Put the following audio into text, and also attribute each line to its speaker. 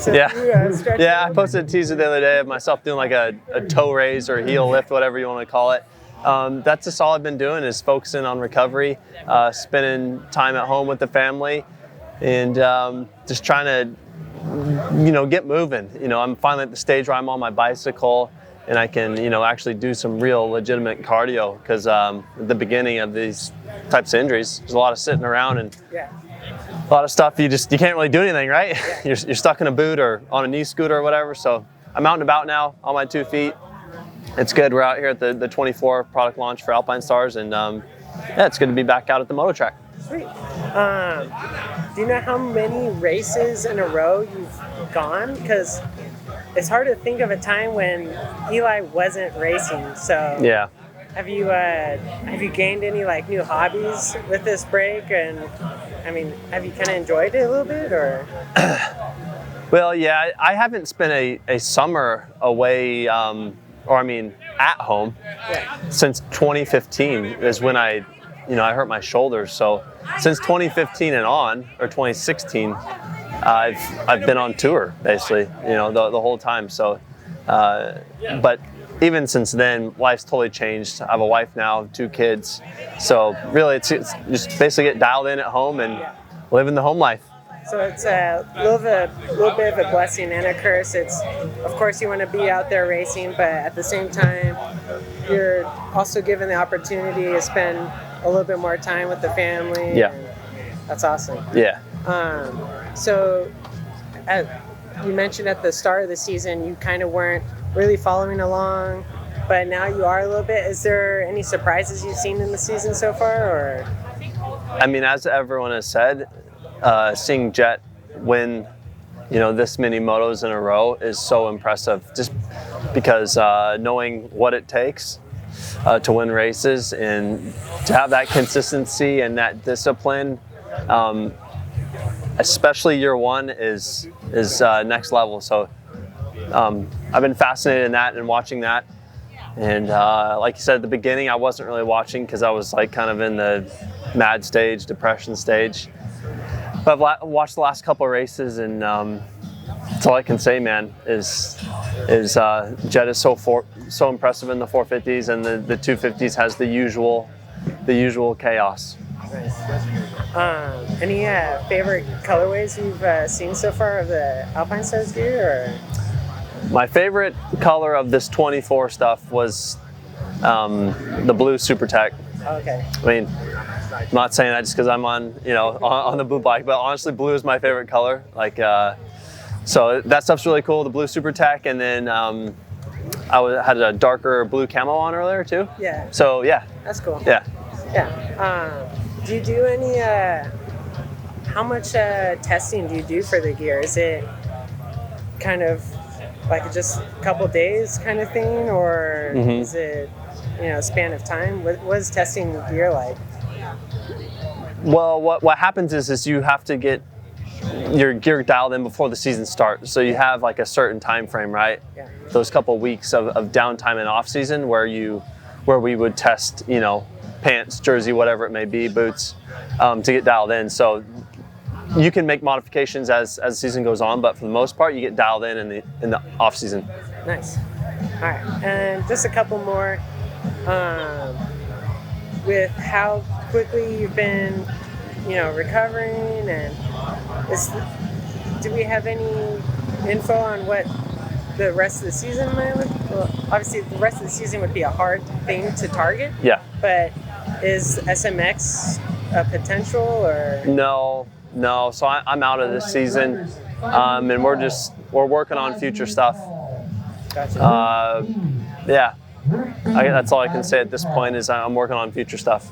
Speaker 1: So
Speaker 2: Yeah.
Speaker 1: stretch
Speaker 2: Yeah, I posted a teaser the other day of myself doing like a toe raise or heel lift, whatever you want to call it. That's just all I've been doing, is focusing on recovery, spending time at home with the family, and just trying to, get moving. I'm finally at the stage where I'm on my bicycle and I can, actually do some real legitimate cardio, because at the beginning of these types of injuries, there's a lot of sitting around and a lot of stuff you can't really do anything, right? You're stuck in a boot or on a knee scooter or whatever. So I'm out and about now on my 2 feet. It's good. We're out here at the 24 product launch for Alpinestars, and it's good to be back out at the moto track.
Speaker 1: Sweet. Do you know how many races in a row you've gone? Because it's hard to think of a time when Eli wasn't racing. So
Speaker 2: Yeah.
Speaker 1: have you gained any like new hobbies with this break? And I mean, have you kind of enjoyed it a little bit, or?
Speaker 2: Well, yeah, I haven't spent a summer away, at home since 2015 is when I hurt my shoulders. So since 2015 and on, or 2016, I've been on tour basically, the whole time. So, but even since then, life's totally changed. I have a wife now, 2 kids. So really, it's just basically get dialed in at home and living the home life.
Speaker 1: So it's a little bit of a blessing and a curse. It's, of course, you want to be out there racing, but at the same time, you're also given the opportunity to spend a little bit more time with the family.
Speaker 2: Yeah.
Speaker 1: And that's awesome.
Speaker 2: Yeah.
Speaker 1: So you mentioned at the start of the season, you kind of weren't really following along, but now you are a little bit. Is there any surprises you've seen in the season so far, or?
Speaker 2: I mean, as everyone has said, seeing Jett win, this many motos in a row is so impressive, just because knowing what it takes to win races and to have that consistency and that discipline, especially year one, is next level. So I've been fascinated in that and watching that. And like you said at the beginning, I wasn't really watching because I was like kind of in the mad stage, depression stage. But I've watched the last couple of races, and that's all I can say, man, is Jett is so impressive in the 450s, and the 250s has the usual chaos.
Speaker 1: Nice. Any favorite colorways you've seen so far of the Alpinestars gear? Or?
Speaker 2: My favorite color of this 24 stuff was the blue Super Tech.
Speaker 1: Okay.
Speaker 2: I mean, I'm not saying that just because I'm on the blue bike, but honestly, blue is my favorite color. Like, so that stuff's really cool. The blue Super Tech, and then had a darker blue camo on earlier too.
Speaker 1: Yeah.
Speaker 2: So yeah.
Speaker 1: That's cool.
Speaker 2: Yeah.
Speaker 1: Yeah. Do you do any? How much testing do you do for the gear? Is it kind of like just a couple days kind of thing, or is it span of time? What is testing the gear like?
Speaker 2: Well, what happens is you have to get your gear dialed in before the season starts. So you have like a certain time frame, right?
Speaker 1: Yeah.
Speaker 2: Those couple weeks of downtime and off season where we would test, pants, jersey, whatever it may be, boots, to get dialed in. So you can make modifications as the season goes on, but for the most part, you get dialed in the off season.
Speaker 1: Nice. All right, and just a couple more. With how quickly you've been, recovering, and do we have any info on what the rest of the season might look? Well, obviously, the rest of the season would be a hard thing to target.
Speaker 2: Yeah.
Speaker 1: But is SMX a potential, or?
Speaker 2: No. So I'm out of this season, and we're working on future stuff.
Speaker 1: Gotcha.
Speaker 2: Yeah. That's all I can say at this point is I'm working on future stuff.